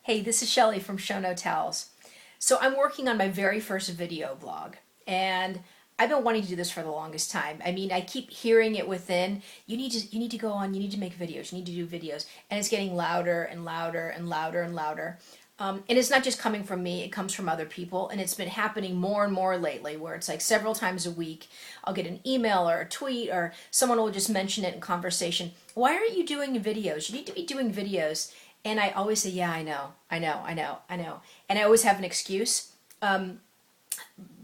Hey, this is Shelly from Show No Tells. So I'm working on my very first video blog, and I've been wanting to do this for the longest time. I mean, I keep hearing it within, you need to go on, you need to make videos, you need to do videos, and it's getting louder and louder and louder and louder. And it's not just coming from me, it comes from other people, and it's been happening more and more lately where it's like several times a week I'll get an email or a tweet or someone will just mention it in conversation. Why aren't you doing videos? You need to be doing videos. And I always say, yeah, I know. And I always have an excuse.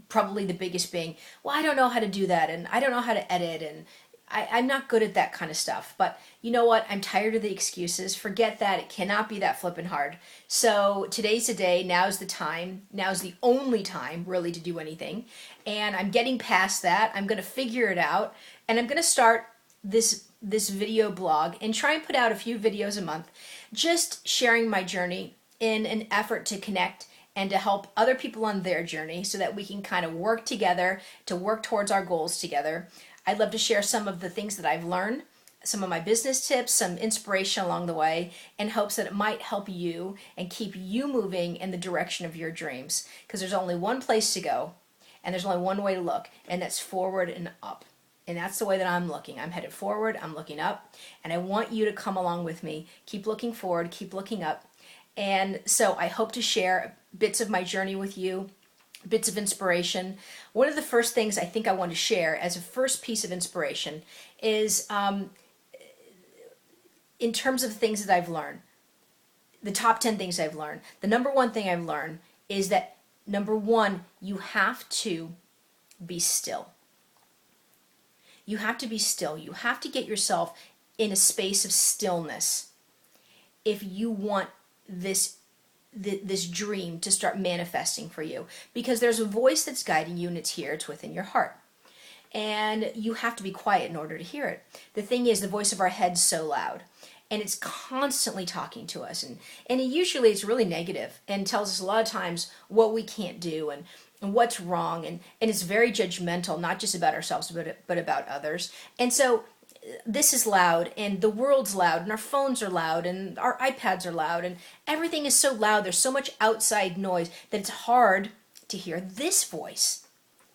Probably the biggest being, well, I don't know how to do that, and I don't know how to edit, and I'm not good at that kind of stuff. But you know what? I'm tired of the excuses. Forget that. It cannot be that flippin' hard. So today's the day. Now's the time. Now's the only time, really, to do anything. And I'm getting past that. I'm going to figure it out. And I'm going to start this video blog and try and put out a few videos a month, just sharing my journey in an effort to connect and to help other people on their journey so that we can kind of work together to work towards our goals together. I'd love to share some of the things that I've learned, some of my business tips, some inspiration along the way, in hopes that it might help you and keep you moving in the direction of your dreams. Because there's only one place to go, and there's only one way to look, and that's forward and up. And that's the way that I'm looking. I'm headed forward, I'm looking up, and I want you to come along with me. Keep looking forward, keep looking up. And so I hope to share bits of my journey with you, bits of inspiration. One of the first things I think I want to share as a first piece of inspiration is in terms of things that I've learned, the top 10 things I've learned. The number one thing I've learned is that, number one, you have to be still. You have to be still. You have to get yourself in a space of stillness if you want this dream to start manifesting for you. Because there's a voice that's guiding you, and it's here, it's within your heart. And you have to be quiet in order to hear it. The thing is, the voice of our head's so loud, and it's constantly talking to us, and usually it's really negative and tells us a lot of times what we can't do and what's wrong, and it's very judgmental, not just about ourselves but about others. And so this is loud, and the world's loud, and our phones are loud, and our iPads are loud, and everything is so loud. There's so much outside noise that it's hard to hear this voice.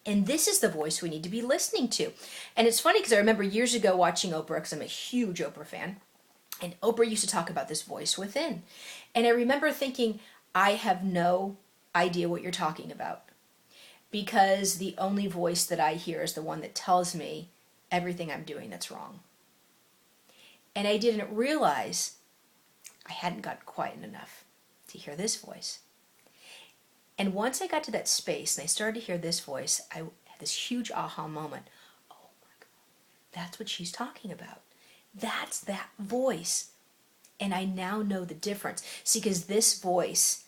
And this is the voice we need to be listening to. And it's funny because I remember years ago watching Oprah, because I'm a huge Oprah fan, and Oprah used to talk about this voice within. And I remember thinking, I have no idea what you're talking about, because the only voice that I hear is the one that tells me everything I'm doing that's wrong. And I didn't realize I hadn't got quiet enough to hear this voice. And once I got to that space and I started to hear this voice, I had this huge aha moment. Oh my God, that's what she's talking about. That's that voice. And I now know the difference. See, because this voice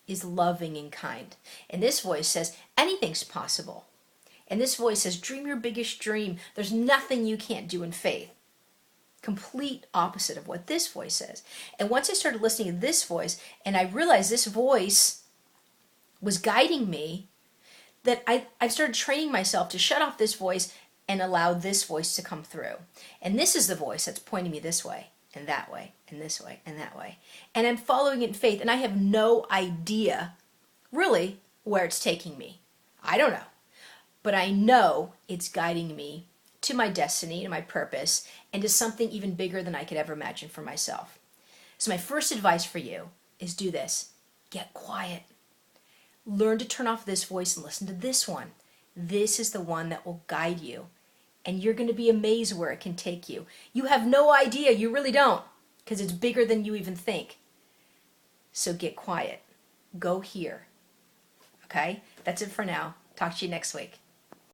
is loving and kind. And this voice says, anything's possible. And this voice says, dream your biggest dream. There's nothing you can't do in faith. Complete opposite of what this voice says. And once I started listening to this voice, and I realized this voice was guiding me, that I've started training myself to shut off this voice and allow this voice to come through. And this is the voice that's pointing me this way, and that way, and this way, and that way. And I'm following it in faith, and I have no idea, really, where it's taking me. I don't know. But I know it's guiding me to my destiny, to my purpose, and to something even bigger than I could ever imagine for myself. So my first advice for you is do this. Get quiet. Learn to turn off this voice and listen to this one. This is the one that will guide you. And you're going to be amazed where it can take you. You have no idea. You really don't. Because it's bigger than you even think. So get quiet. Go here. Okay? That's it for now. Talk to you next week.